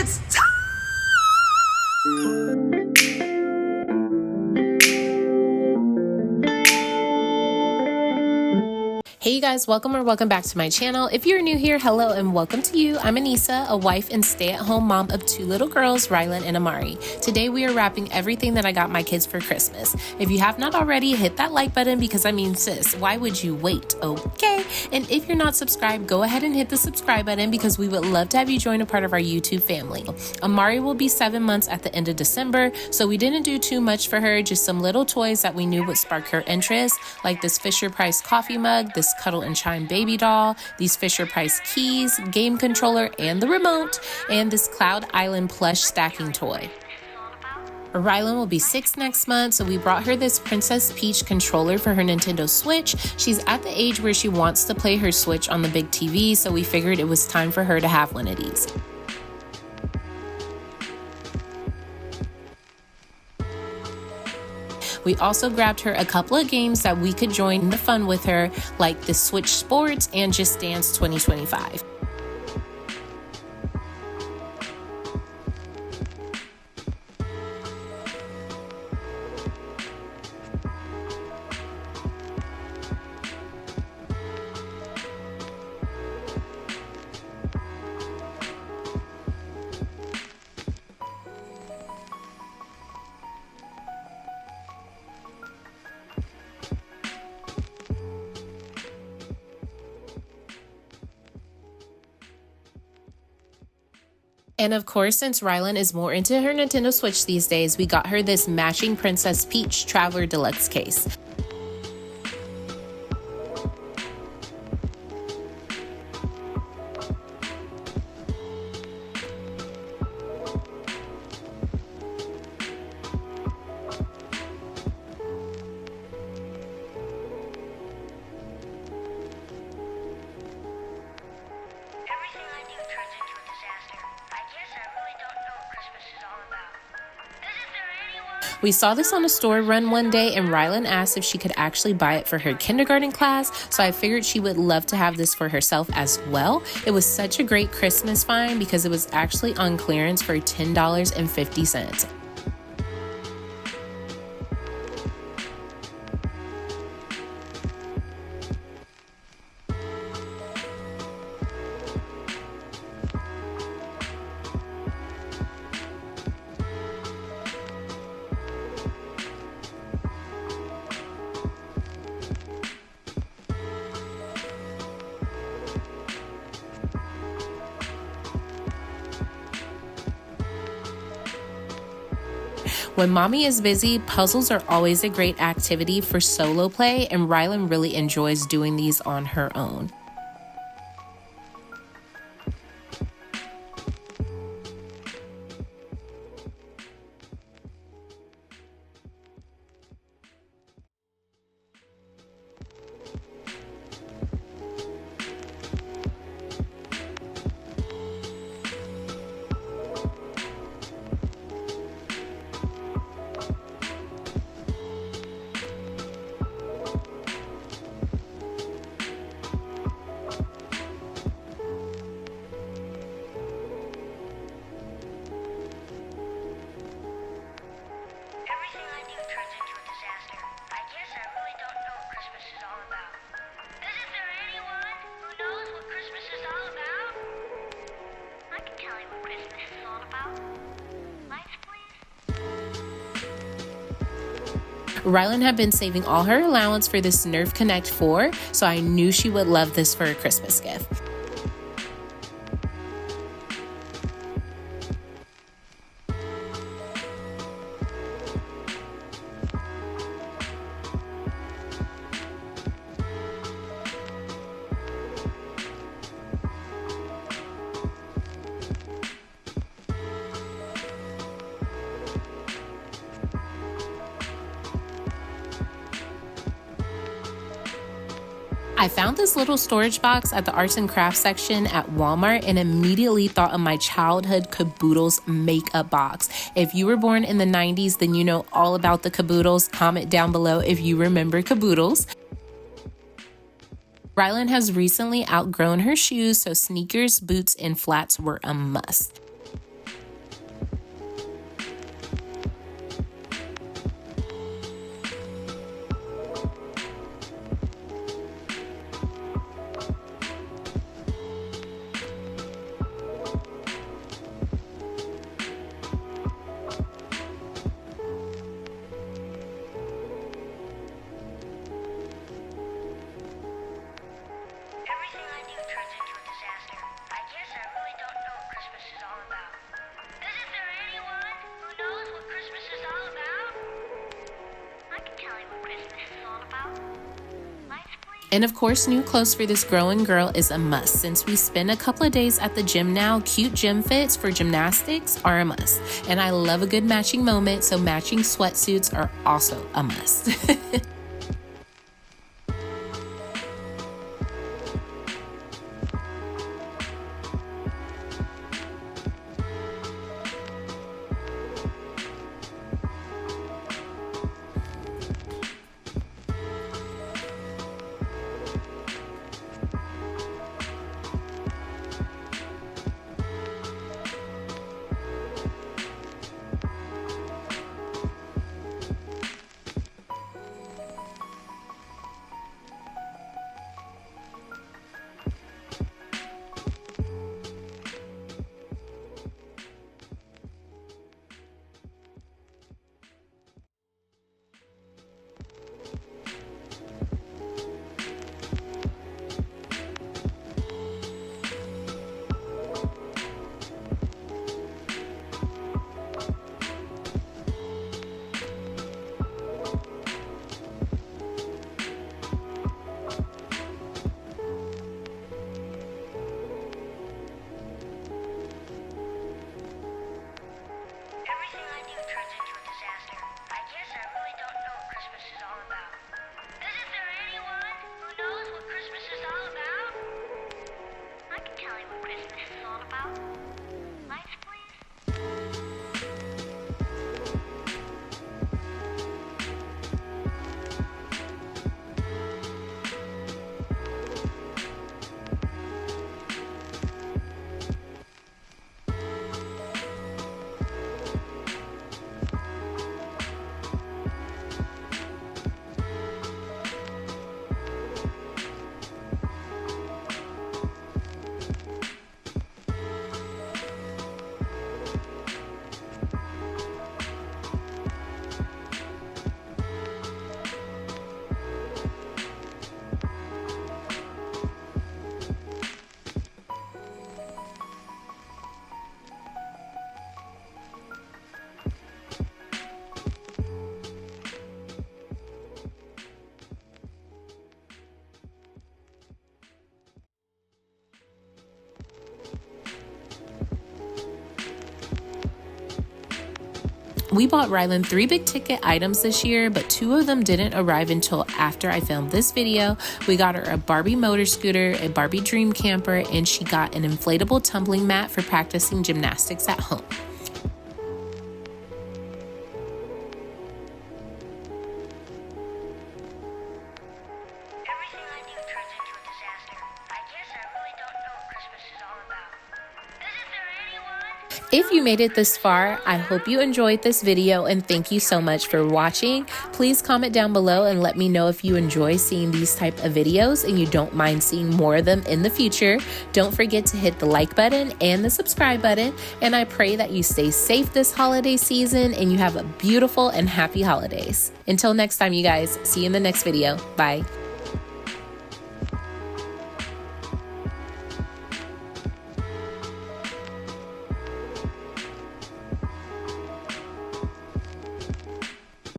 It's time! Hey you guys, welcome back to my channel. If you're new here, hello and welcome to you. I'm Anissa, a wife and stay-at-home mom of 2 little girls, Rylan and Amari. Today we are wrapping everything that I got my kids for Christmas. If you have not already, hit that like button because I mean sis, why would you wait, okay? And if you're not subscribed, go ahead and hit the subscribe button because we would love to have you join a part of our YouTube family. Amari will be 7 months at the end of December, so we didn't do too much for her, just some little toys that we knew would spark her interest, like this Fisher-Price coffee mug, this Cuddle and Chime Babydoll, these Fisher-Price keys, game controller, and the remote, and this Cloud Island plush stacking toy. Rylan will be 6 next month, so we brought her this Princess Peach controller for her Nintendo Switch. She's at the age where she wants to play her Switch on the big TV, so we figured it was time for her to have one of these. We also grabbed her a couple of games that we could join the fun with her, like the Switch Sports and Just Dance 2025. And of course, since Rylan is more into her Nintendo Switch these days, we got her this matching Princess Peach Traveler Deluxe case. We saw this on a store run one day and Rylan asked if she could actually buy it for her kindergarten class, so I figured she would love to have this for herself as well. It was such a great Christmas find because it was actually on clearance for $10.50. When mommy is busy, puzzles are always a great activity for solo play, and Rylan really enjoys doing these on her own. Rylan had been saving all her allowance for this Nerf Connect 4, so I knew she would love this for a Christmas gift. I found this little storage box at the arts and crafts section at Walmart and immediately thought of my childhood caboodles makeup box. If you were born in the 90s, then you know all about the caboodles. Comment down below if you remember caboodles. Rylan has recently outgrown her shoes, so sneakers, boots, and flats were a must. And of course, new clothes for this growing girl is a must. Since we spend a couple of days at the gym now, cute gym fits for gymnastics are a must. And I love a good matching moment, so matching sweatsuits are also a must. We bought Rylan 3 big ticket items this year, but 2 of them didn't arrive until after I filmed this video. We got her a Barbie motor scooter, a Barbie dream camper, and she got an inflatable tumbling mat for practicing gymnastics at home. If you made it this far, I hope you enjoyed this video and thank you so much for watching. Please comment down below and let me know if you enjoy seeing these type of videos and you don't mind seeing more of them in the future. Don't forget to hit the like button and the subscribe button, and I pray that you stay safe this holiday season and you have a beautiful and happy holidays. Until next time, you guys, see you in the next video. Bye.